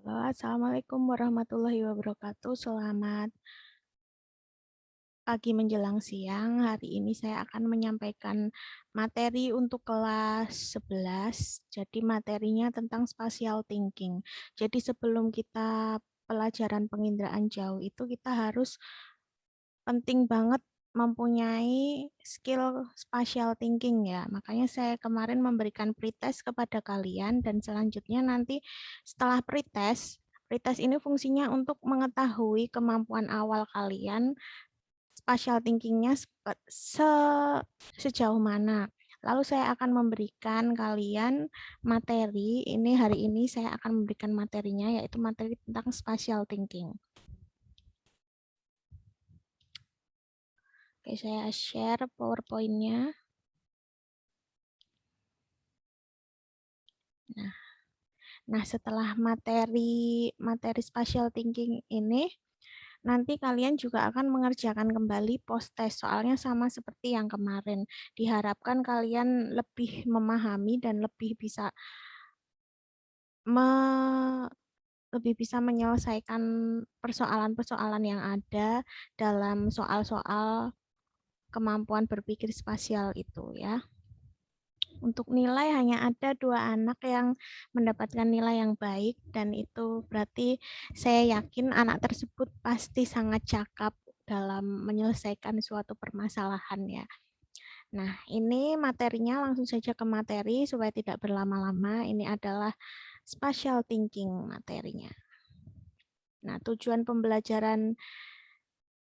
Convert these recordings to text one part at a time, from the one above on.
Halo, Assalamualaikum warahmatullahi wabarakatuh. Selamat pagi menjelang siang. Hari ini saya akan menyampaikan materi untuk kelas 11. Jadi materinya tentang spatial thinking. Jadi sebelum kita pelajaran penginderaan jauh itu kita harus penting banget mempunyai skill spatial thinking ya. Makanya saya kemarin memberikan pretest kepada kalian dan selanjutnya nanti setelah pretest ini fungsinya untuk mengetahui kemampuan awal kalian spatial thinkingnya sejauh mana. Lalu saya akan memberikan kalian materi, ini hari ini saya akan memberikan materinya yaitu materi tentang spatial thinking. Oke, saya share PowerPoint-nya. Nah, setelah materi spatial thinking ini, nanti kalian juga akan mengerjakan kembali post test. Soalnya sama seperti yang kemarin. Diharapkan kalian lebih memahami dan lebih bisa menyelesaikan persoalan-persoalan yang ada dalam soal-soal kemampuan berpikir spasial itu ya. Untuk nilai hanya ada 2 anak yang mendapatkan nilai yang baik dan itu berarti saya yakin anak tersebut pasti sangat cakap dalam menyelesaikan suatu permasalahan ya. Nah, ini materinya langsung saja ke materi supaya tidak berlama-lama. Ini adalah spatial thinking materinya. Nah, tujuan pembelajaran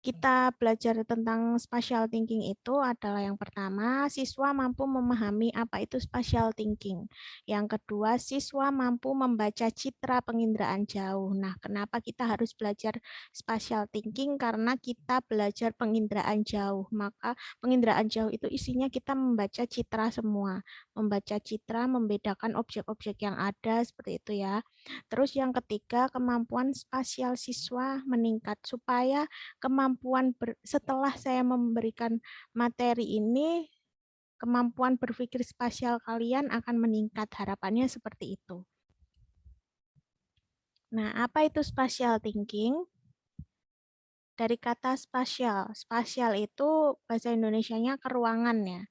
kita belajar tentang spatial thinking itu adalah yang pertama, siswa mampu memahami apa itu spatial thinking. Yang kedua, siswa mampu membaca citra penginderaan jauh. Nah, kenapa kita harus belajar spatial thinking? Karena kita belajar penginderaan jauh. Maka penginderaan jauh itu isinya kita membaca citra semua. Membaca citra, membedakan objek-objek yang ada, seperti itu ya. Terus yang ketiga, kemampuan spasial siswa meningkat supaya setelah saya memberikan materi ini, kemampuan berpikir spasial kalian akan meningkat. Harapannya seperti itu. Nah, apa itu spatial thinking? Dari kata spasial. Spasial itu bahasa Indonesianya keruangan ya.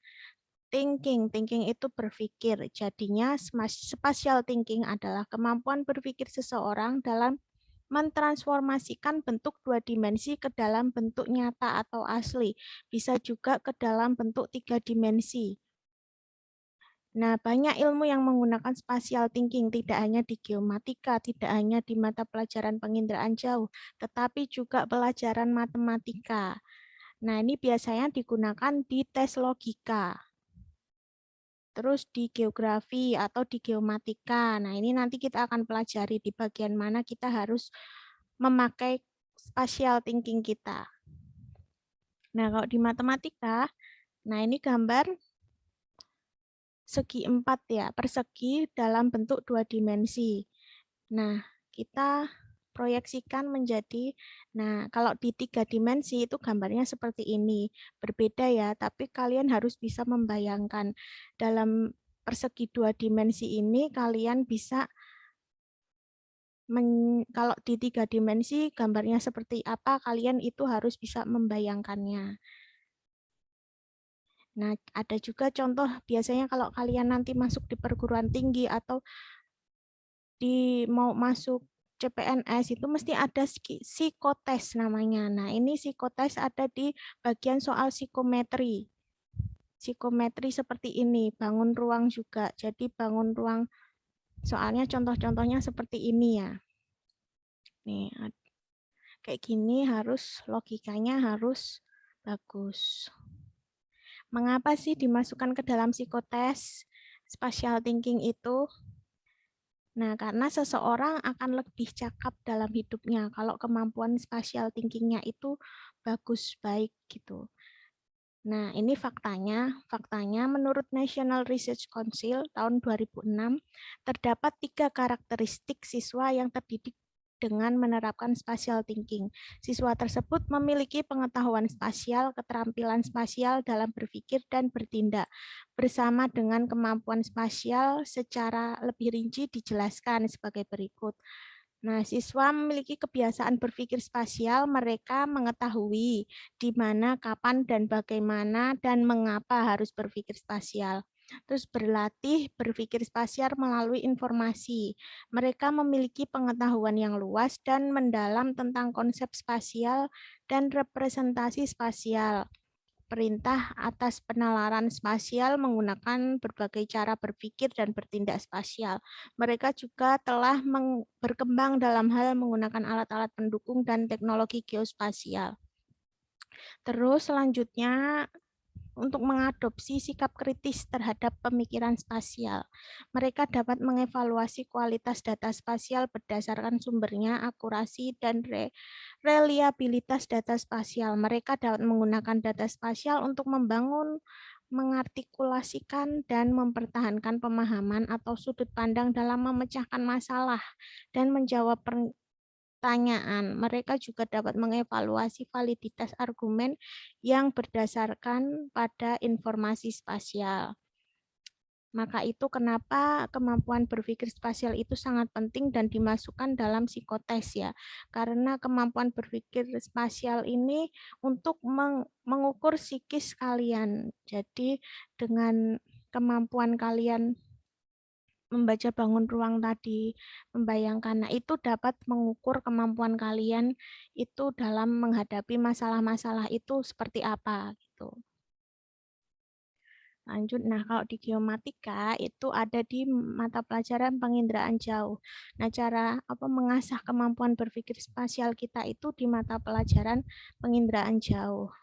Thinking itu berpikir. Jadinya spatial thinking adalah kemampuan berpikir seseorang dalam mentransformasikan bentuk 2 dimensi ke dalam bentuk nyata atau asli. Bisa juga ke dalam bentuk 3 dimensi. Nah, banyak ilmu yang menggunakan spatial thinking, tidak hanya di geomatika, tidak hanya di mata pelajaran penginderaan jauh, tetapi juga pelajaran matematika. Nah, ini biasanya digunakan di tes logika. Terus di geografi atau di geomatika. Nah, ini nanti kita akan pelajari di bagian mana kita harus memakai spatial thinking kita. Nah, kalau di matematika, nah ini gambar segi 4 ya, persegi dalam bentuk 2 dimensi. Nah, kita proyeksikan menjadi, nah kalau di 3 dimensi itu gambarnya seperti ini. Berbeda ya, tapi kalian harus bisa membayangkan dalam persegi 2 dimensi ini kalian bisa kalau di 3 dimensi gambarnya seperti apa, kalian itu harus bisa membayangkannya. Nah, ada juga contoh biasanya kalau kalian nanti masuk di perguruan tinggi atau mau masuk CPNS itu mesti ada psikotes namanya. Nah, ini psikotes ada di bagian soal psikometri. Psikometri seperti ini, bangun ruang juga. Jadi bangun ruang, soalnya contoh-contohnya seperti ini ya. Nih, kayak gini logikanya harus bagus. Mengapa sih dimasukkan ke dalam psikotes spatial thinking itu? Nah, karena seseorang akan lebih cakap dalam hidupnya kalau kemampuan spatial thinking-nya itu bagus, baik gitu. Nah, ini faktanya. Faktanya menurut National Research Council tahun 2006, terdapat 3 karakteristik siswa yang terdidik dengan menerapkan spatial thinking. Siswa tersebut memiliki pengetahuan spasial, keterampilan spasial dalam berpikir dan bertindak. Bersama dengan kemampuan spasial secara lebih rinci dijelaskan sebagai berikut. Nah, siswa memiliki kebiasaan berpikir spasial, mereka mengetahui di mana, kapan, dan bagaimana, dan mengapa harus berpikir spasial. Terus berlatih berpikir spasial melalui informasi. Mereka memiliki pengetahuan yang luas dan mendalam tentang konsep spasial dan representasi spasial. Perintah atas penalaran spasial menggunakan berbagai cara berpikir dan bertindak spasial. Mereka juga telah berkembang dalam hal menggunakan alat-alat pendukung dan teknologi geospasial. Terus selanjutnya untuk mengadopsi sikap kritis terhadap pemikiran spasial. Mereka dapat mengevaluasi kualitas data spasial berdasarkan sumbernya, akurasi, dan reliabilitas data spasial. Mereka dapat menggunakan data spasial untuk membangun, mengartikulasikan, dan mempertahankan pemahaman atau sudut pandang dalam memecahkan masalah dan menjawab pertanyaan. Mereka juga dapat mengevaluasi validitas argumen yang berdasarkan pada informasi spasial. Maka itu kenapa kemampuan berpikir spasial itu sangat penting dan dimasukkan dalam psikotes ya. Karena kemampuan berpikir spasial ini untuk mengukur psikis kalian. Jadi dengan kemampuan kalian membaca bangun ruang tadi, membayangkan. Nah, itu dapat mengukur kemampuan kalian itu dalam menghadapi masalah-masalah itu seperti apa gitu. Lanjut, nah kalau di geomatika itu ada di mata pelajaran penginderaan jauh. Nah, cara apa mengasah kemampuan berpikir spasial kita itu di mata pelajaran penginderaan jauh.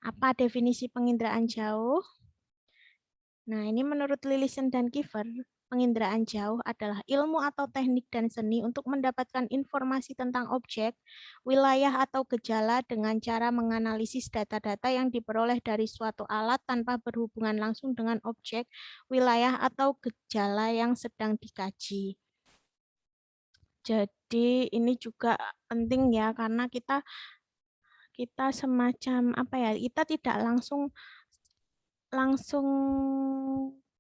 Apa definisi penginderaan jauh? Nah, ini menurut Lillison dan Kiefer, penginderaan jauh adalah ilmu atau teknik dan seni untuk mendapatkan informasi tentang objek, wilayah, atau gejala dengan cara menganalisis data-data yang diperoleh dari suatu alat tanpa berhubungan langsung dengan objek, wilayah, atau gejala yang sedang dikaji. Jadi ini juga penting ya, karena kita semacam apa ya, kita tidak langsung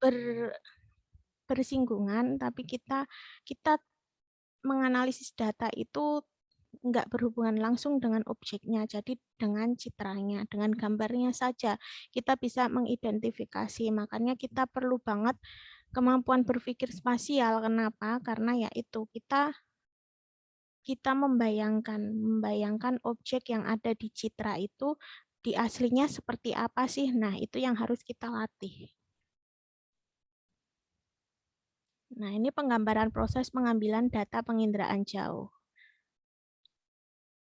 ber bersinggungan, tapi kita menganalisis data itu nggak berhubungan langsung dengan objeknya, jadi dengan citranya, dengan gambarnya saja kita bisa mengidentifikasi. Makanya kita perlu banget kemampuan berpikir spasial. Kenapa? Karena yaitu kita membayangkan objek yang ada di citra itu di aslinya seperti apa sih? Nah, itu yang harus kita latih. Nah, ini penggambaran proses pengambilan data penginderaan jauh.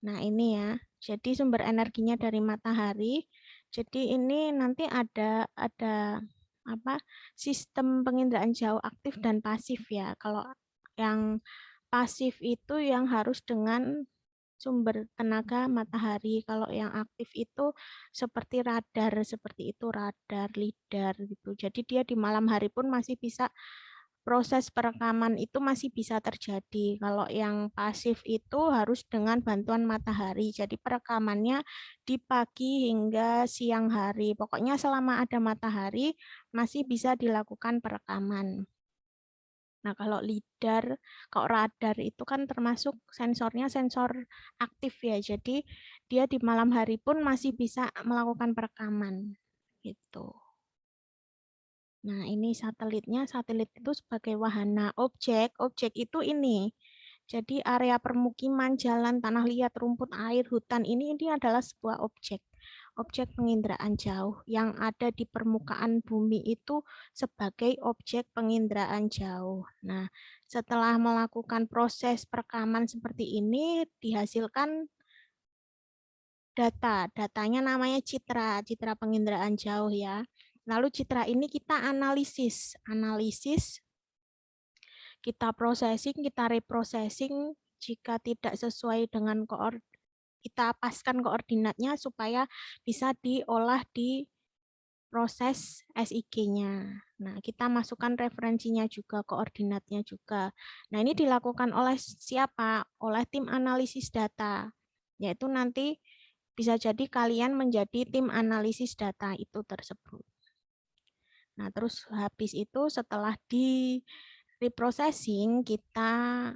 Nah, ini ya. Jadi sumber energinya dari matahari. Jadi ini nanti ada apa? Sistem penginderaan jauh aktif dan pasif ya. Kalau yang pasif itu yang harus dengan sumber tenaga matahari. Kalau yang aktif itu seperti itu radar, lidar gitu. Jadi dia di malam hari pun masih bisa proses perekaman itu masih bisa terjadi. Kalau yang pasif itu harus dengan bantuan matahari. Jadi perekamannya di pagi hingga siang hari. Pokoknya selama ada matahari masih bisa dilakukan perekaman. Nah, kalau lidar, kalau radar itu kan termasuk sensornya sensor aktif ya. Jadi dia di malam hari pun masih bisa melakukan perekaman gitu. Nah, ini satelitnya. Satelit itu sebagai wahana objek. Objek itu ini. Jadi area permukiman, jalan, tanah liat, rumput, air, hutan ini adalah sebuah objek. Objek penginderaan jauh yang ada di permukaan bumi itu sebagai objek penginderaan jauh. Nah, setelah melakukan proses perekaman seperti ini, dihasilkan data. Datanya namanya citra, citra penginderaan jauh ya. Lalu citra ini kita analisis, kita processing, kita reprocessing jika tidak sesuai dengan kita paskan koordinatnya supaya bisa diolah di proses SIG-nya. Nah, kita masukkan referensinya juga, koordinatnya juga. Nah, ini dilakukan oleh siapa? Oleh tim analisis data. Yaitu nanti bisa jadi kalian menjadi tim analisis data itu tersebut. Nah, terus habis itu setelah di reprocessing kita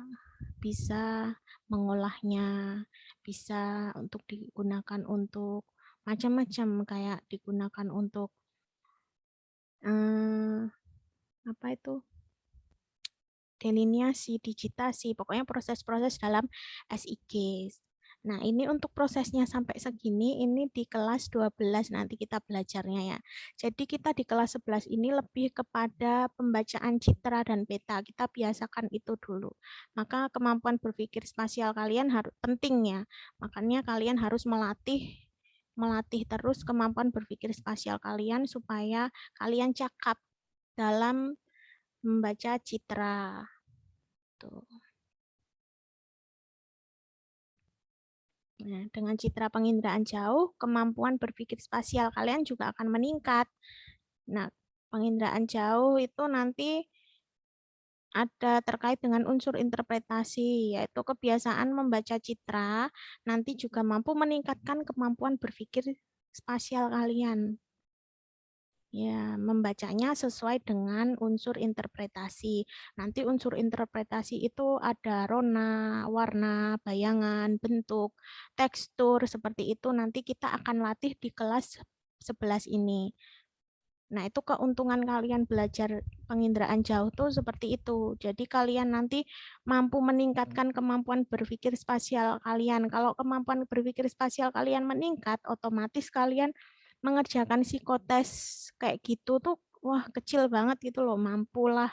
bisa mengolahnya, bisa untuk digunakan untuk macam-macam, kayak digunakan untuk apa itu, deliniasi, digitasi, pokoknya proses-proses dalam SIG. Nah, ini untuk prosesnya sampai segini, ini di kelas 12 nanti kita belajarnya ya. Jadi kita di kelas 11 ini lebih kepada pembacaan citra dan peta. Kita biasakan itu dulu. Maka kemampuan berpikir spasial kalian harus penting ya. Makanya kalian harus melatih terus kemampuan berpikir spasial kalian supaya kalian cakap dalam membaca citra. Tuh. Nah, dengan citra penginderaan jauh, kemampuan berpikir spasial kalian juga akan meningkat. Nah, penginderaan jauh itu nanti ada terkait dengan unsur interpretasi, yaitu kebiasaan membaca citra, nanti juga mampu meningkatkan kemampuan berpikir spasial kalian. Ya, membacanya sesuai dengan unsur interpretasi. Nanti unsur interpretasi itu ada rona, warna, bayangan, bentuk, tekstur, seperti itu. Nanti kita akan latih di kelas 11 ini. Nah, itu keuntungan kalian belajar penginderaan jauh tuh seperti itu. Jadi kalian nanti mampu meningkatkan kemampuan berpikir spasial kalian. Kalau kemampuan berpikir spasial kalian meningkat, otomatis kalian mengerjakan psikotes kayak gitu tuh wah kecil banget gitu loh, mampulah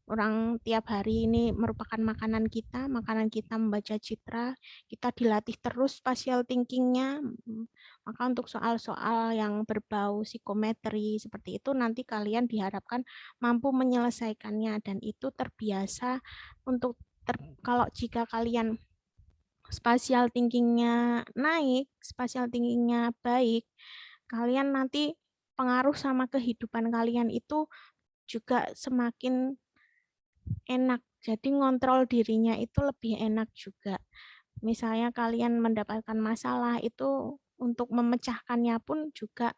orang tiap hari ini merupakan makanan kita membaca citra, kita dilatih terus spatial thinking-nya. Maka untuk soal-soal yang berbau psikometri seperti itu nanti kalian diharapkan mampu menyelesaikannya dan itu terbiasa untuk kalau jika kalian spatial thinking-nya naik, spatial thinking-nya baik, kalian nanti pengaruh sama kehidupan kalian itu juga semakin enak. Jadi ngontrol dirinya itu lebih enak juga. Misalnya kalian mendapatkan masalah itu untuk memecahkannya pun juga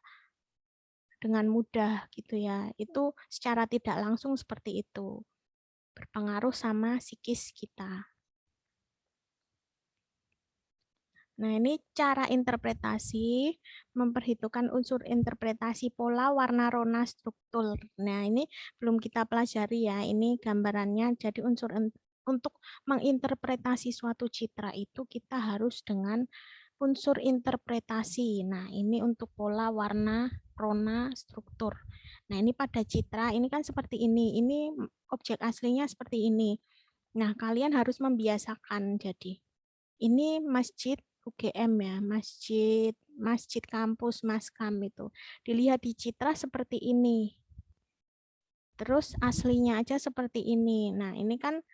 dengan mudah gitu ya. Itu secara tidak langsung seperti itu. Berpengaruh sama psikis kita. Nah, ini cara interpretasi, memperhitungkan unsur interpretasi pola, warna, rona, struktur. Nah, ini belum kita pelajari ya, ini gambarannya. Jadi untuk menginterpretasi suatu citra itu kita harus dengan unsur interpretasi. Nah, ini untuk pola, warna, rona, struktur. Nah, ini pada citra, ini kan seperti ini objek aslinya seperti ini. Nah, kalian harus membiasakan jadi. Ini masjid UGM ya, masjid kampus Maskam itu. Dilihat di citra seperti ini. Terus aslinya aja seperti ini. Nah, ini kan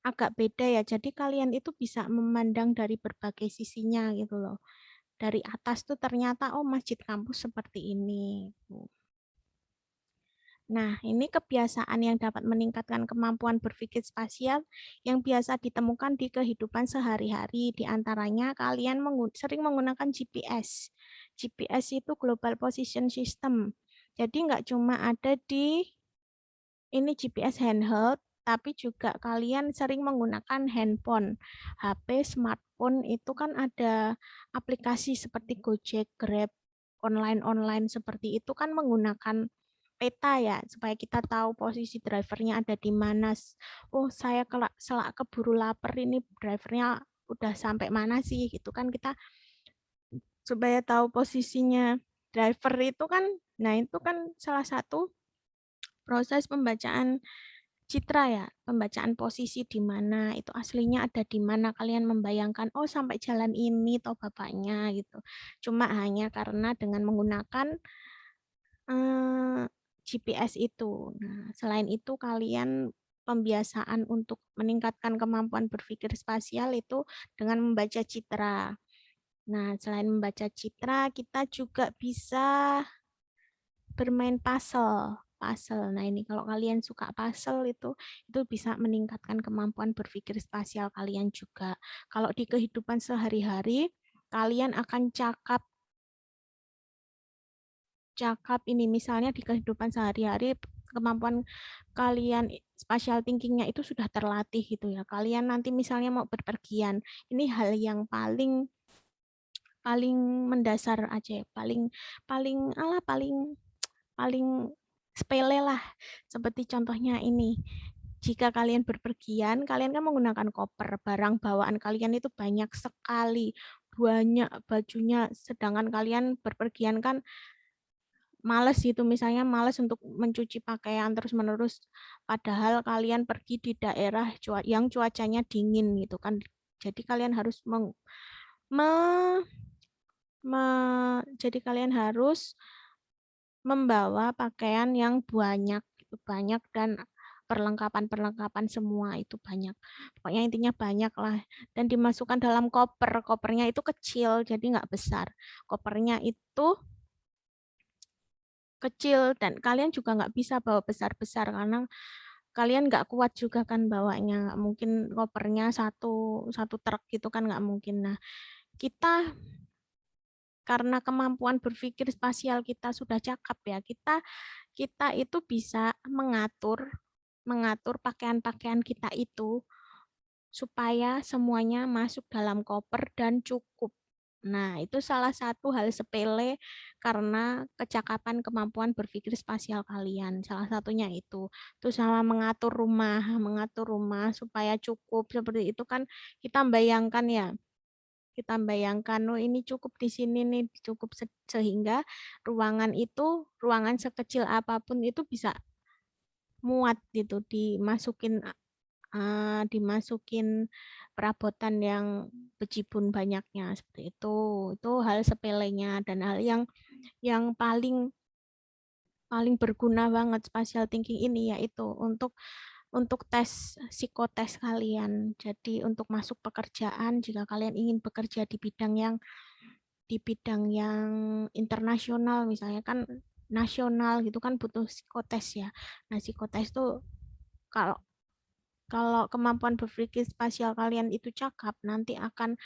agak beda ya. Jadi kalian itu bisa memandang dari berbagai sisinya gitu loh. Dari atas tuh ternyata oh masjid kampus seperti ini. Nah, ini kebiasaan yang dapat meningkatkan kemampuan berpikir spasial yang biasa ditemukan di kehidupan sehari-hari. Di antaranya kalian sering menggunakan GPS. GPS itu Global Position System. Jadi nggak cuma ada di ini GPS handheld, tapi juga kalian sering menggunakan handphone. HP, smartphone itu kan ada aplikasi seperti Gojek, Grab, online-online seperti itu kan menggunakan peta ya, supaya kita tahu posisi drivernya ada di mana. Oh, saya selak keburu lapar ini drivernya udah sampai mana sih? Gitu kan kita supaya tahu posisinya driver itu kan. Nah, itu kan salah satu proses pembacaan citra ya, pembacaan posisi di mana, itu aslinya ada di mana, kalian membayangkan, oh sampai jalan ini toh bapaknya gitu. Cuma hanya karena dengan menggunakan GPS itu. Nah, selain itu kalian pembiasaan untuk meningkatkan kemampuan berpikir spasial itu dengan membaca citra. Nah, selain membaca citra, kita juga bisa bermain puzzle. Puzzle. Nah, ini kalau kalian suka puzzle itu bisa meningkatkan kemampuan berpikir spasial kalian juga. Kalau di kehidupan sehari-hari, kalian akan cakap ini misalnya di kehidupan sehari-hari kemampuan kalian spatial thinking-nya itu sudah terlatih gitu ya. Kalian nanti misalnya mau berpergian, ini hal yang paling paling mendasar aja, paling paling ala paling paling sepele lah. Seperti contohnya ini. Jika kalian berpergian, kalian kan menggunakan koper, barang bawaan kalian itu banyak sekali, banyak bajunya, sedangkan kalian berpergian kan males gitu, misalnya males untuk mencuci pakaian terus-menerus, padahal kalian pergi di daerah yang cuacanya dingin gitu kan. Jadi kalian harus jadi kalian harus membawa pakaian yang banyak, itu banyak dan perlengkapan-perlengkapan semua itu banyak. Pokoknya intinya banyak lah. Dan dimasukkan dalam koper. Kopernya itu kecil, jadi nggak besar. Kopernya itu kecil dan kalian juga nggak bisa bawa besar-besar karena kalian nggak kuat juga kan bawanya. Nggak mungkin kopernya satu satu truk gitu kan nggak mungkin. Nah, kita karena kemampuan berpikir spasial kita sudah cakap ya, kita itu bisa mengatur mengatur pakaian-pakaian kita itu supaya semuanya masuk dalam koper dan cukup. Nah, itu salah satu hal sepele karena kecakapan kemampuan berpikir spasial kalian. Salah satunya itu. Terus sama mengatur rumah supaya cukup seperti itu kan kita bayangkan ya. Kita bayangkan, oh ini cukup di sini nih, cukup sehingga ruangan sekecil apapun itu bisa muat gitu, dimasukin perabotan yang bejibun banyaknya seperti itu. Itu hal sepelenya dan hal yang paling paling berguna banget spatial thinking ini yaitu untuk tes psikotes kalian. Jadi untuk masuk pekerjaan jika kalian ingin bekerja di bidang yang internasional misalnya kan nasional gitu kan butuh psikotes ya. Nah, psikotes itu kalau kalau kemampuan berpikir spasial kalian itu cakap, nanti akan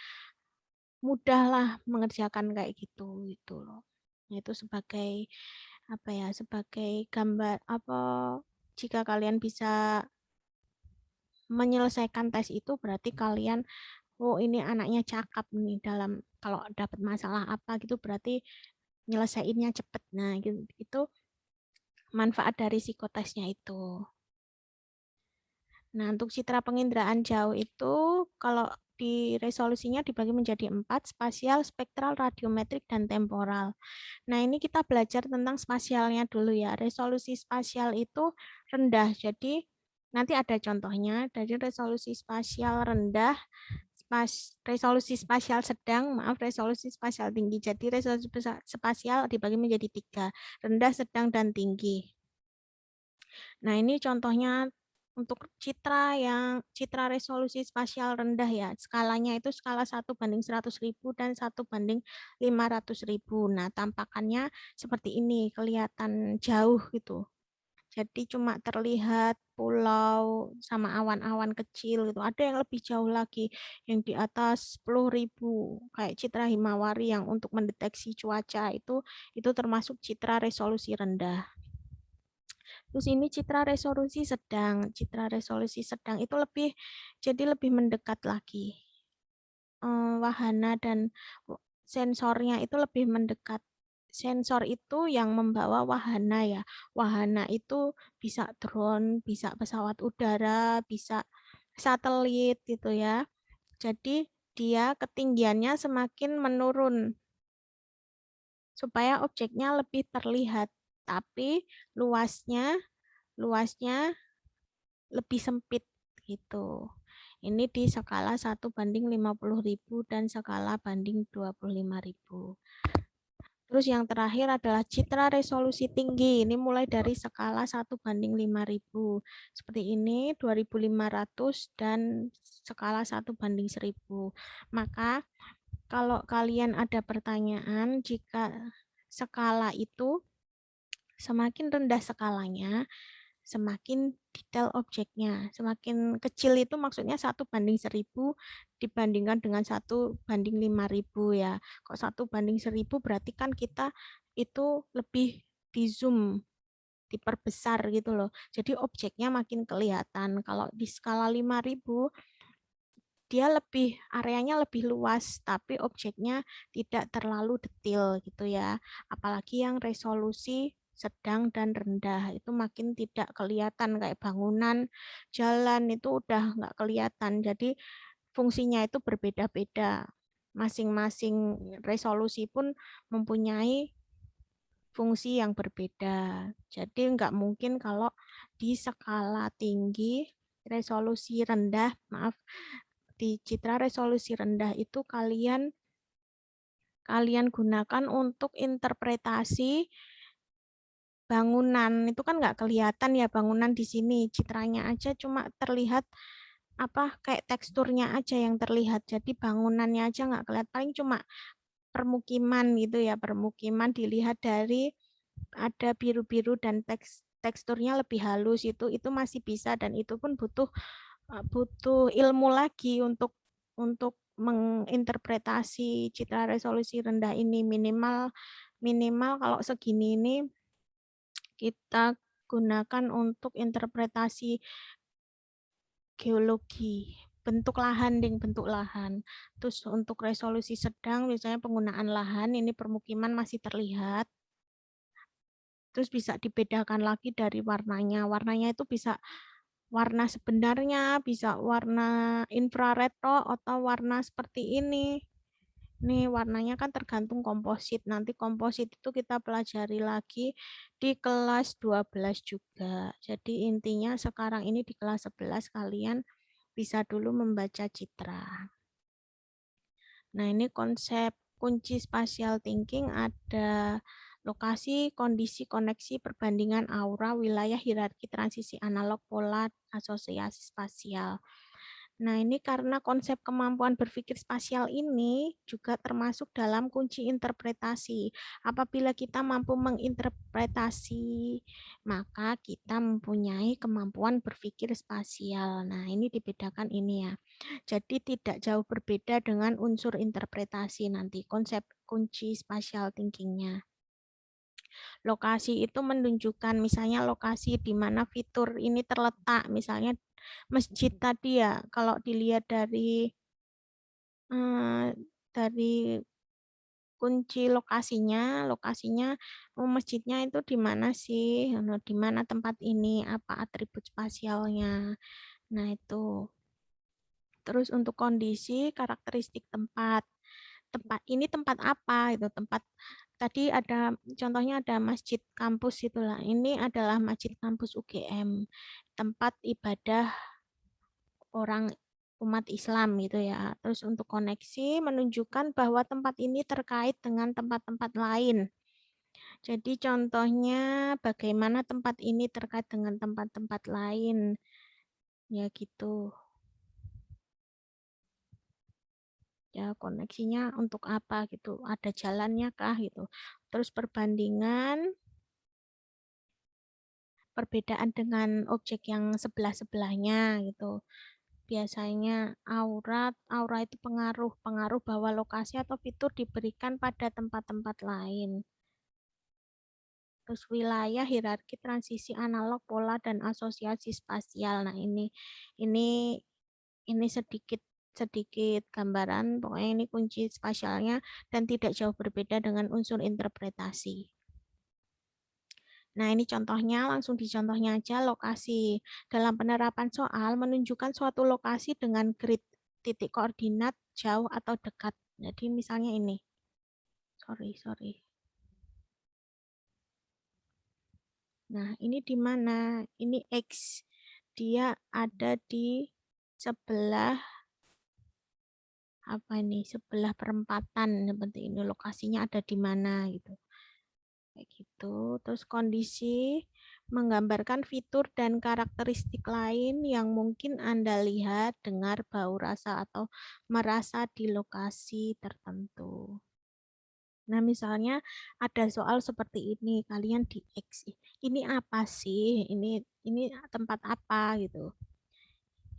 mudah lah mengerjakan kayak gitu loh. Itu sebagai apa ya, sebagai gambar apa jika kalian bisa menyelesaikan tes itu berarti kalian oh ini anaknya cakap nih dalam kalau dapat masalah apa gitu berarti nyelesainnya cepet. Nah, gitu, itu manfaat dari psikotesnya itu. Nah, untuk citra penginderaan jauh itu kalau di resolusinya dibagi menjadi 4, spasial, spektral, radiometrik, dan temporal. Nah, ini kita belajar tentang spasialnya dulu ya. Resolusi spasial itu rendah, jadi nanti ada contohnya dari resolusi spasial rendah, resolusi spasial sedang, maaf, resolusi spasial tinggi. Jadi resolusi spasial dibagi menjadi 3, rendah, sedang, dan tinggi. Nah, ini contohnya untuk citra resolusi spasial rendah ya. Skalanya itu skala 1:100.000 dan 1:500.000. Nah, tampakannya seperti ini, kelihatan jauh gitu. Jadi cuma terlihat pulau sama awan-awan kecil gitu. Ada yang lebih jauh lagi, yang di atas 10.000, kayak citra Himawari yang untuk mendeteksi cuaca itu termasuk citra resolusi rendah. Terus ini citra resolusi sedang. Citra resolusi sedang itu lebih mendekat lagi. Wahana dan sensornya itu lebih mendekat. Sensor itu yang membawa wahana ya. Wahana itu bisa drone, bisa pesawat udara, bisa satelit gitu ya. Jadi dia ketinggiannya semakin menurun supaya objeknya lebih terlihat, tapi luasnya luasnya lebih sempit gitu. Ini di skala 1:50.000 dan skala banding 25.000. Terus yang terakhir adalah citra resolusi tinggi. Ini mulai dari skala 1:5.000. Seperti ini 2.500 dan skala 1:1000. Maka kalau kalian ada pertanyaan jika skala itu semakin rendah skalanya, semakin detail objeknya. Semakin kecil itu maksudnya 1:1000 dibandingkan dengan 1:5.000 ya. Kok 1:1000 berarti kan kita itu lebih di zoom. diperbesar gitu loh. Jadi objeknya makin kelihatan. Kalau di skala 5000 dia areanya lebih luas, tapi objeknya tidak terlalu detail gitu ya. Apalagi yang resolusi sedang dan rendah itu makin tidak kelihatan, kayak bangunan, jalan itu udah nggak kelihatan. Jadi fungsinya itu berbeda-beda. Masing-masing resolusi pun mempunyai fungsi yang berbeda. Jadi nggak mungkin kalau di skala tinggi resolusi rendah, maaf, di citra resolusi rendah itu kalian gunakan untuk interpretasi bangunan. Itu kan nggak kelihatan ya bangunan di sini, citranya aja cuma terlihat kayak teksturnya aja yang terlihat. Jadi bangunannya aja nggak kelihatan, paling cuma permukiman gitu ya, permukiman dilihat dari ada biru-biru dan teksturnya lebih halus, itu masih bisa, dan itu pun butuh ilmu lagi untuk menginterpretasi citra resolusi rendah ini. Minimal kalau segini ini kita gunakan untuk interpretasi geologi, bentuk lahan. Terus untuk resolusi sedang misalnya penggunaan lahan, ini permukiman masih terlihat. Terus bisa dibedakan lagi dari warnanya. Warnanya itu bisa warna sebenarnya, bisa warna infrared atau warna seperti ini. Nih warnanya kan tergantung komposit. Nanti komposit itu kita pelajari lagi di kelas 12 juga. Jadi intinya sekarang ini di kelas 11 kalian bisa dulu membaca citra. Nah, ini konsep kunci spatial thinking, ada lokasi, kondisi, koneksi, perbandingan aura, wilayah, hierarki, transisi analog, pola, asosiasi spasial. Nah, ini karena konsep kemampuan berpikir spasial ini juga termasuk dalam kunci interpretasi. Apabila kita mampu menginterpretasi, maka kita mempunyai kemampuan berpikir spasial. Nah, ini dibedakan ini ya. Jadi tidak jauh berbeda dengan unsur interpretasi nanti, konsep kunci spatial thinking-nya. Lokasi itu menunjukkan misalnya lokasi di mana fitur ini terletak, misalnya masjid tadi ya, kalau dilihat dari kunci lokasinya masjidnya itu di mana sih, di mana tempat ini, apa atribut spasialnya. Nah, itu. Terus untuk kondisi karakteristik tempat ini tempat apa itu, tempat tadi ada contohnya, ada masjid kampus itulah, ini adalah masjid kampus UGM, tempat ibadah orang umat Islam gitu ya. Terus untuk koneksi menunjukkan bahwa tempat ini terkait dengan tempat-tempat lain. Jadi contohnya bagaimana tempat ini terkait dengan tempat-tempat lain ya gitu. Ya koneksinya untuk apa gitu, ada jalannya kah gitu. Terus perbandingan, perbedaan dengan objek yang sebelah-sebelahnya gitu. Biasanya aura itu pengaruh bahwa lokasi atau fitur diberikan pada tempat-tempat lain. Terus wilayah, hierarki, transisi analog, pola, dan asosiasi spasial. Nah, ini sedikit gambaran, pokoknya ini kunci spasialnya dan tidak jauh berbeda dengan unsur interpretasi. Nah, ini contohnya, langsung dicontohnya aja lokasi. Dalam penerapan soal, menunjukkan suatu lokasi dengan grid titik koordinat jauh atau dekat. Jadi misalnya ini. Sorry. Nah, ini di mana? Ini X. Dia ada di sebelah sebelah perempatan, seperti ini, lokasinya ada di mana gitu. Kayak gitu. Terus kondisi menggambarkan fitur dan karakteristik lain yang mungkin Anda lihat, dengar, bau, rasa, atau merasa di lokasi tertentu. Nah, misalnya ada soal seperti ini, kalian di X. Ini apa sih? Ini tempat apa gitu.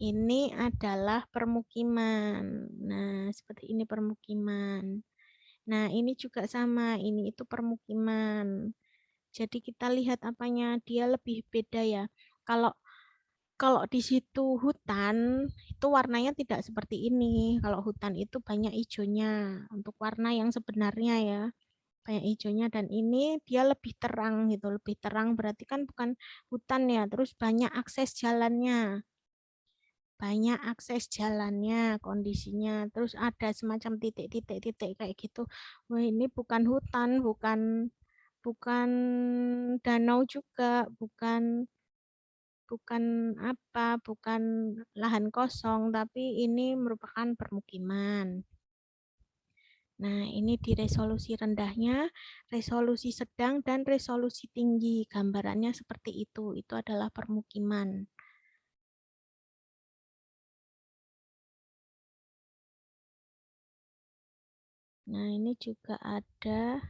Ini adalah permukiman. Nah, seperti ini permukiman. Nah, ini juga sama, ini itu permukiman. Jadi kita lihat apanya dia lebih beda ya. Kalau kalau di situ hutan itu warnanya tidak seperti ini. Kalau hutan itu banyak hijaunya untuk warna yang sebenarnya ya. Banyak hijaunya dan ini dia lebih terang gitu, lebih terang berarti kan bukan hutan ya. Terus banyak akses jalannya. Banyak akses jalannya, kondisinya. Terus ada semacam titik-titik-titik kayak gitu. Wah, ini bukan hutan, bukan bukan danau juga, bukan bukan bukan lahan kosong, tapi ini merupakan permukiman. Nah, ini di resolusi rendahnya, resolusi sedang, dan resolusi tinggi. Gambarannya seperti itu. Itu adalah permukiman. Nah, ini juga ada.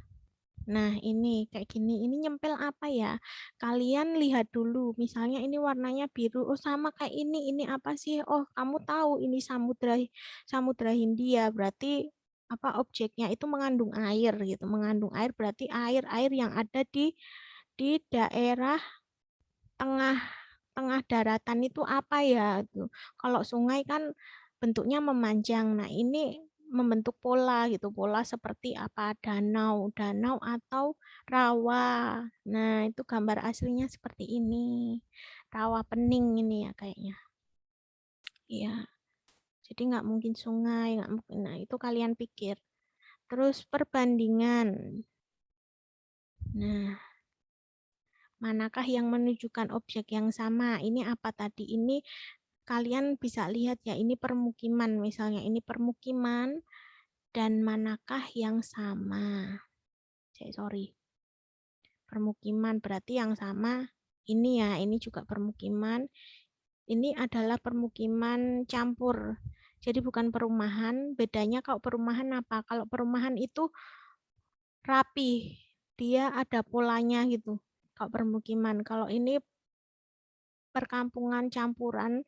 Nah, ini kayak gini. Ini nyempil apa ya? Kalian lihat dulu. Misalnya ini warnanya biru. Oh, sama kayak ini. Ini apa sih? Oh, kamu tahu ini Samudra Samudra Hindia. Berarti apa objeknya itu mengandung air gitu. Mengandung air berarti air-air yang ada di daerah tengah tengah daratan itu apa ya gitu. Kalau sungai kan bentuknya memanjang. Nah, ini membentuk pola gitu. Pola seperti apa? Danau, danau atau rawa. Nah, itu gambar aslinya seperti ini. Rawa pening ini ya kayaknya. Iya. Jadi nggak mungkin sungai, nggak mungkin. Nah, itu kalian pikir. Terus perbandingan. Nah, manakah yang menunjukkan objek yang sama? Ini apa tadi? Ini kalian bisa lihat ya, ini permukiman. Misalnya ini permukiman dan manakah yang sama? Sorry. Permukiman berarti yang sama ini ya, ini juga permukiman. Ini adalah permukiman campur. Jadi bukan perumahan. Bedanya kalau perumahan apa? Kalau perumahan itu rapi. Dia ada polanya gitu. Kalau permukiman, kalau ini perkampungan campuran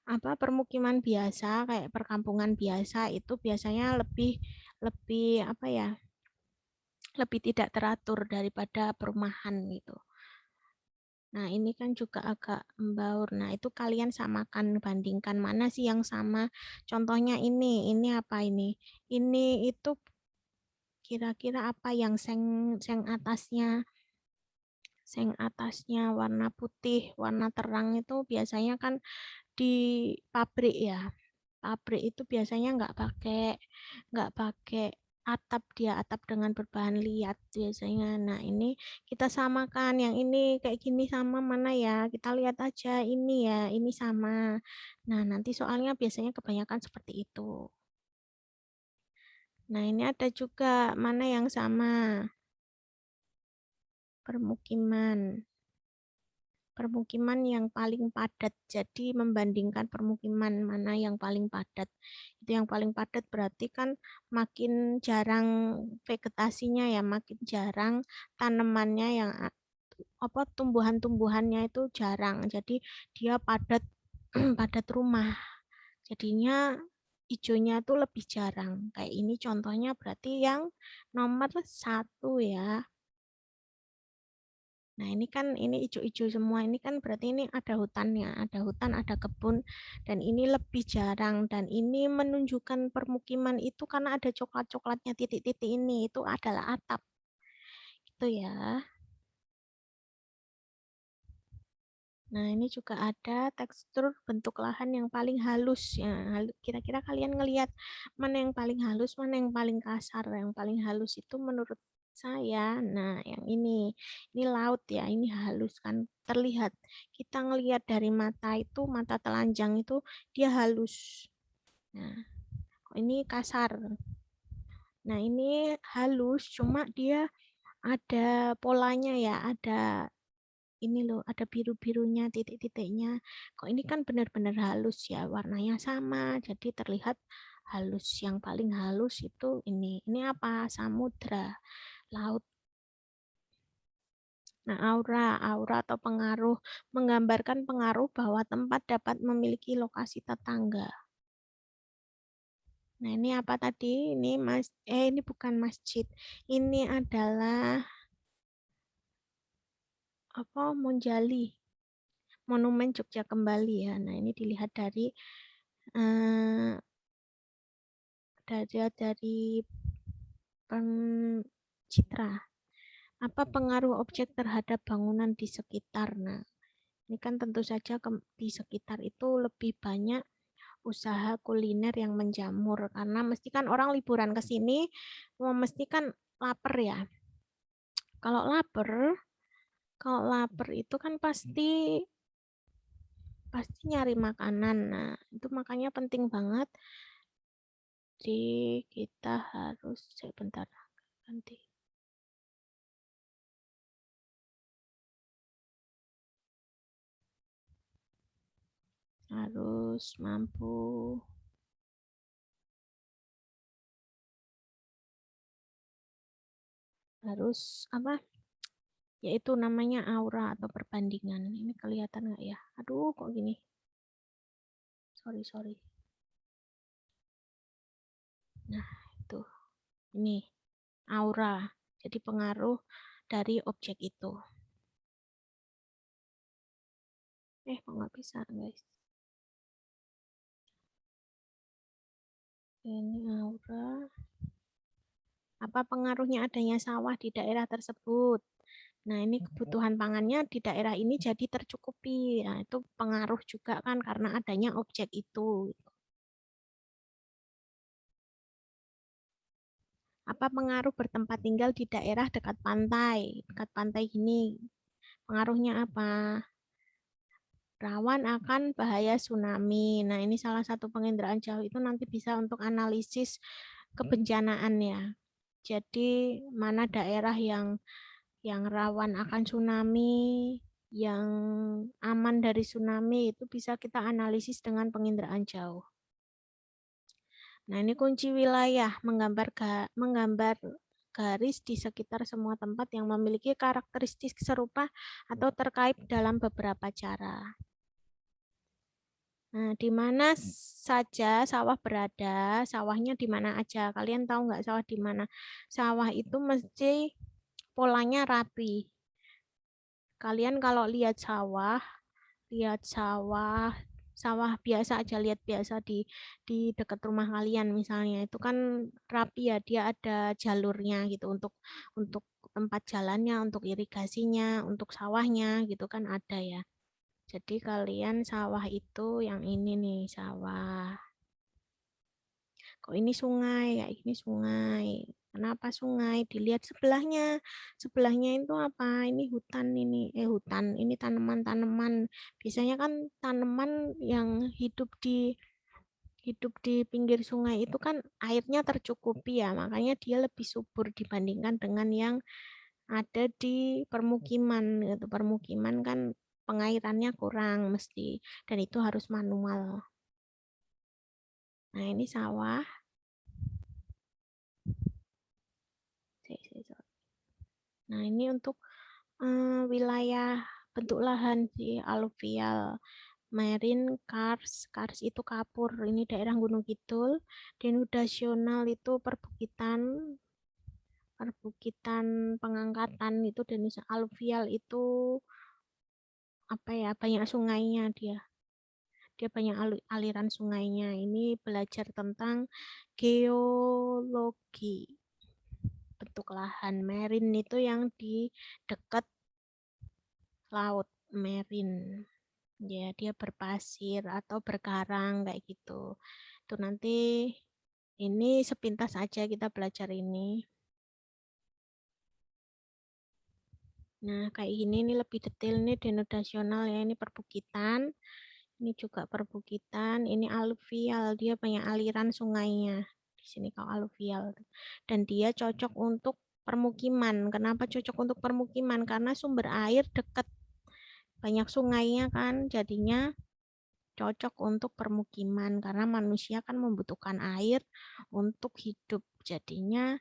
apa permukiman biasa kayak perkampungan biasa itu biasanya lebih lebih apa ya? Lebih tidak teratur daripada perumahan gitu. Nah, ini kan juga agak membaur. Nah, itu kalian samakan, bandingkan mana sih yang sama. Contohnya ini apa ini? Ini itu kira-kira apa yang seng atasnya, seng atasnya warna putih, warna terang itu biasanya kan di pabrik ya. Pabrik itu biasanya nggak pakai atap dia atap dengan berbahan liat biasanya. Nah, ini kita samakan yang ini kayak gini sama mana ya? Kita lihat aja ini ya, ini sama. Nah, nanti soalnya biasanya kebanyakan seperti itu. Nah, ini ada juga mana yang sama permukiman. Permukiman yang paling padat. Jadi membandingkan permukiman mana yang paling padat. Itu yang paling padat berarti kan makin jarang vegetasinya ya, makin jarang tanamannya yang apa tumbuhan-tumbuhannya itu jarang. Jadi dia padat padat rumah. Jadinya hijaunya tuh lebih jarang. Kayak ini contohnya berarti yang nomor 1 ya. Nah, ini kan ini hijau-hijau semua. Ini kan berarti ini ada hutannya, ada hutan, ada kebun dan ini lebih jarang dan ini menunjukkan permukiman itu karena ada coklat-coklatnya titik-titik ini itu adalah atap. Itu ya. Nah, ini juga ada tekstur bentuk lahan yang paling halus ya. Kira-kira kalian ngelihat mana yang paling halus, mana yang paling kasar. Yang paling halus itu menurut saya, nah yang ini laut ya, ini halus kan terlihat. Kita ngelihat dari mata itu, mata telanjang itu dia halus. Nah, ini kasar. Nah, ini halus, cuma dia ada polanya ya, ada ini loh ada biru-birunya titik-titiknya kok ini kan benar-benar halus ya warnanya sama jadi terlihat halus yang paling halus itu ini apa samudra laut. Nah, aura atau pengaruh menggambarkan pengaruh bahwa tempat dapat memiliki lokasi tetangga. Nah, ini apa tadi? Ini bukan masjid. Ini adalah apa Monjali, Monumen Jogja Kembali ya. Nah, ini dilihat dari eh, dari citra. Apa pengaruh objek terhadap bangunan di sekitar? Nah, ini kan tentu saja di sekitar itu lebih banyak usaha kuliner yang menjamur karena mesti kan orang liburan ke sini mesti kan lapar ya. Kalau lapar itu kan pasti pasti nyari makanan. Nah, itu makanya penting banget di kita harus sebentar nanti harus mampu harus apa yaitu namanya aura atau perbandingan. Ini kelihatan nggak ya? Aduh, kok gini? Sorry. Nah, itu. Ini aura. Jadi pengaruh dari objek itu. Kok nggak bisa, guys? Ini aura. Apa pengaruhnya adanya sawah di daerah tersebut? Nah, ini kebutuhan pangannya di daerah ini jadi tercukupi. Nah, itu pengaruh juga kan karena adanya objek itu. Apa pengaruh bertempat tinggal di daerah dekat pantai? Dekat pantai ini pengaruhnya apa? Rawan akan bahaya tsunami. Nah, ini salah satu penginderaan jauh itu nanti bisa untuk analisis kebencanaan ya. Jadi, mana daerah yang rawan akan tsunami, yang aman dari tsunami itu bisa kita analisis dengan penginderaan jauh. Nah, ini kunci wilayah menggambar garis di sekitar semua tempat yang memiliki karakteristik serupa atau terkait dalam beberapa cara. Nah, di mana saja sawah berada, sawahnya di mana aja. Kalian tahu nggak sawah di mana? Sawah itu mesti polanya rapi. Kalian kalau lihat sawah biasa aja, lihat biasa di dekat rumah kalian misalnya, itu kan rapi ya, dia ada jalurnya gitu untuk tempat jalannya, untuk irigasinya, untuk sawahnya gitu kan ada ya. Jadi kalian sawah itu yang ini nih sawah. Kok ini sungai? Ya ini sungai. Kenapa sungai? Dilihat sebelahnya. Sebelahnya itu apa? Ini hutan ini. Hutan. Ini tanaman-tanaman. Biasanya kan tanaman yang hidup di pinggir sungai itu kan airnya tercukupi ya. Makanya dia lebih subur dibandingkan dengan yang ada di permukiman gitu. Permukiman kan pengairannya kurang mesti dan itu harus manual. Nah, ini sawah. Nah, ini untuk wilayah bentuk lahan di aluvial, marine, kars itu kapur, ini daerah Gunung Kidul, denudasional itu perbukitan, pengangkatan itu, dan aluvial itu apa ya, banyak sungainya dia banyak aliran sungainya. Ini belajar tentang geologi bentuk lahan. Marine itu yang di dekat laut, marine. Ya, dia berpasir atau berkarang kayak gitu. Itu nanti ini sepintas aja kita belajar ini. Nah, kayak gini ini lebih detail nih denotasional ya. Ini perbukitan. Ini juga perbukitan, ini aluvial, dia banyak aliran sungainya. Di sini kalau aluvial. Dan dia cocok untuk permukiman. Kenapa cocok untuk permukiman? Karena sumber air dekat banyak sungainya kan, jadinya cocok untuk permukiman karena manusia kan membutuhkan air untuk hidup. Jadinya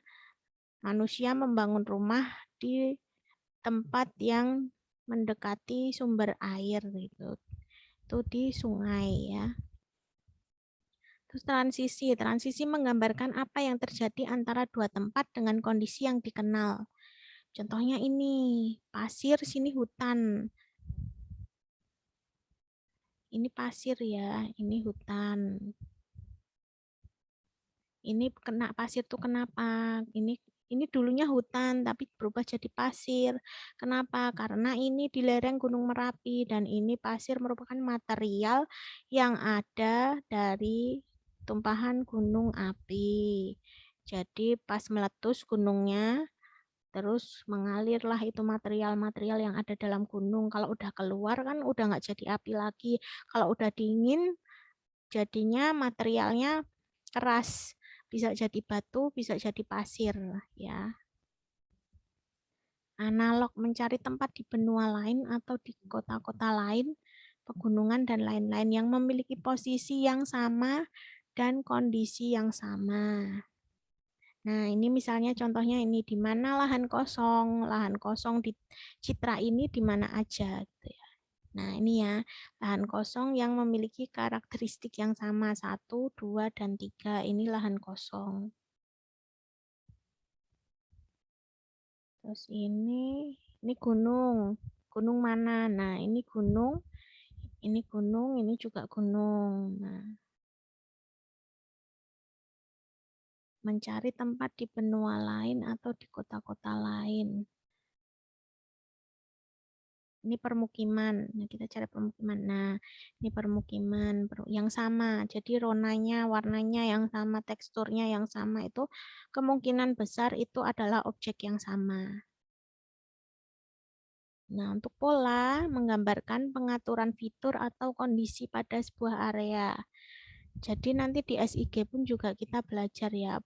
manusia membangun rumah di tempat yang mendekati sumber air gitu. Itu di sungai ya. Terus transisi menggambarkan apa yang terjadi antara dua tempat dengan kondisi yang dikenal. Contohnya ini, pasir, sini hutan. Ini pasir ya, ini hutan. Ini kena pasir tuh kenapa? Ini dulunya hutan tapi berubah jadi pasir. Kenapa? Karena ini di lereng Gunung Merapi dan ini pasir merupakan material yang ada dari tumpahan gunung api. Jadi pas meletus gunungnya, terus mengalirlah itu material-material yang ada dalam gunung. Kalau udah keluar kan udah nggak jadi api lagi. Kalau udah dingin, jadinya materialnya keras. Bisa jadi batu, bisa jadi pasir. Ya. Analog mencari tempat di benua lain atau di kota-kota lain, pegunungan dan lain-lain yang memiliki posisi yang sama dan kondisi yang sama. Nah, ini misalnya contohnya ini di mana lahan kosong. Lahan kosong di citra ini di mana aja gitu ya. Nah, ini ya, lahan kosong yang memiliki karakteristik yang sama 1, 2, dan 3. Ini lahan kosong. Terus ini gunung. Gunung mana? Nah, ini gunung, ini juga gunung. Nah, mencari tempat di benua lain atau di kota-kota lain. Ini permukiman. Nah, kita cari permukiman. Nah, ini permukiman yang sama. Jadi ronanya, warnanya yang sama, teksturnya yang sama itu kemungkinan besar itu adalah objek yang sama. Nah, untuk pola menggambarkan pengaturan fitur atau kondisi pada sebuah area. Jadi nanti di SIG pun juga kita belajar ya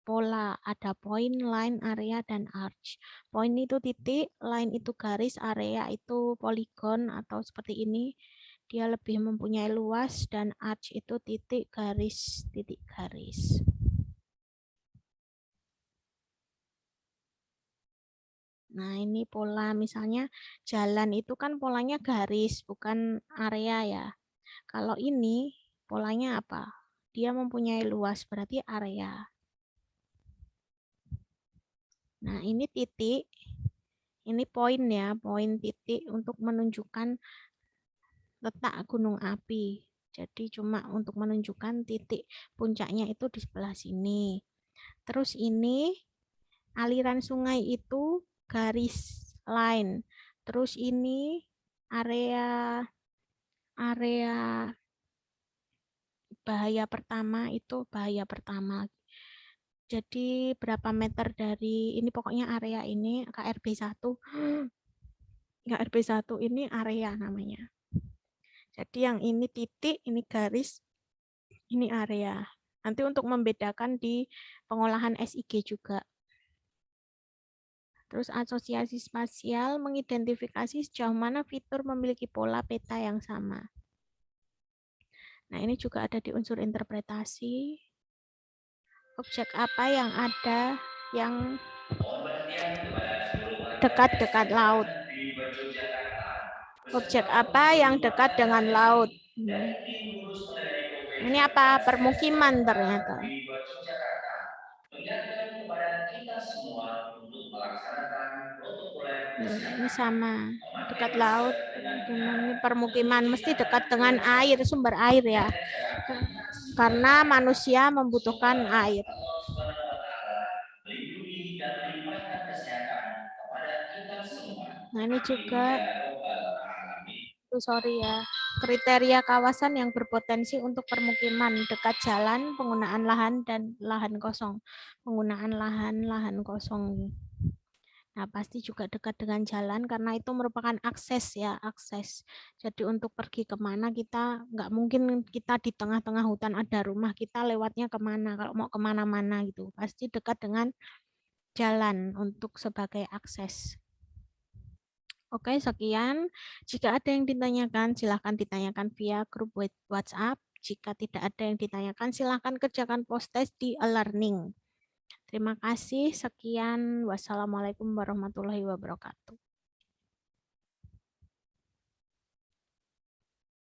pola, ada point, line, area, dan arch. Point itu titik, line itu garis, area itu poligon atau seperti ini. Dia lebih mempunyai luas dan arch itu titik, garis, titik, garis. Nah, ini pola misalnya jalan itu kan polanya garis, bukan area ya. Kalau ini polanya apa? Dia mempunyai luas, berarti area. Nah, ini titik, ini poin ya, poin titik untuk menunjukkan letak gunung api. Jadi cuma untuk menunjukkan titik puncaknya itu di sebelah sini. Terus ini aliran sungai itu garis line. Terus ini area area bahaya pertama itu bahaya pertama. Jadi berapa meter dari ini pokoknya area ini KRB 1. KRB 1 ini area namanya. Jadi yang ini titik, ini garis, ini area. Nanti untuk membedakan di pengolahan SIG juga. Terus asosiasi spasial mengidentifikasi sejauh mana fitur memiliki pola peta yang sama. Nah, ini juga ada di unsur interpretasi. Objek apa yang ada yang dekat-dekat laut? Objek apa yang dekat dengan laut? Ini apa? Permukiman ternyata. Mengingatkan kepada kita semua untuk melaksanakan protokoler kesehatan. Ini sama, dekat laut, ini permukiman, mesti dekat dengan air, sumber air ya. Karena manusia membutuhkan air. Melindungi dan melimpahkan kesehatan kepada kita semua. Nah, ini juga sorry ya, kriteria kawasan yang berpotensi untuk permukiman dekat jalan, penggunaan lahan dan lahan kosong. Penggunaan lahan kosong. Nah, pasti juga dekat dengan jalan karena itu merupakan akses ya, akses. Jadi untuk pergi kemana kita nggak mungkin kita di tengah-tengah hutan ada rumah, kita lewatnya kemana, kalau mau kemana-mana gitu. Pasti dekat dengan jalan untuk sebagai akses. Oke, sekian. Jika ada yang ditanyakan, silahkan ditanyakan via grup WhatsApp. Jika tidak ada yang ditanyakan, silahkan kerjakan post test di e-learning. Terima kasih. Sekian. Wassalamualaikum warahmatullahi wabarakatuh.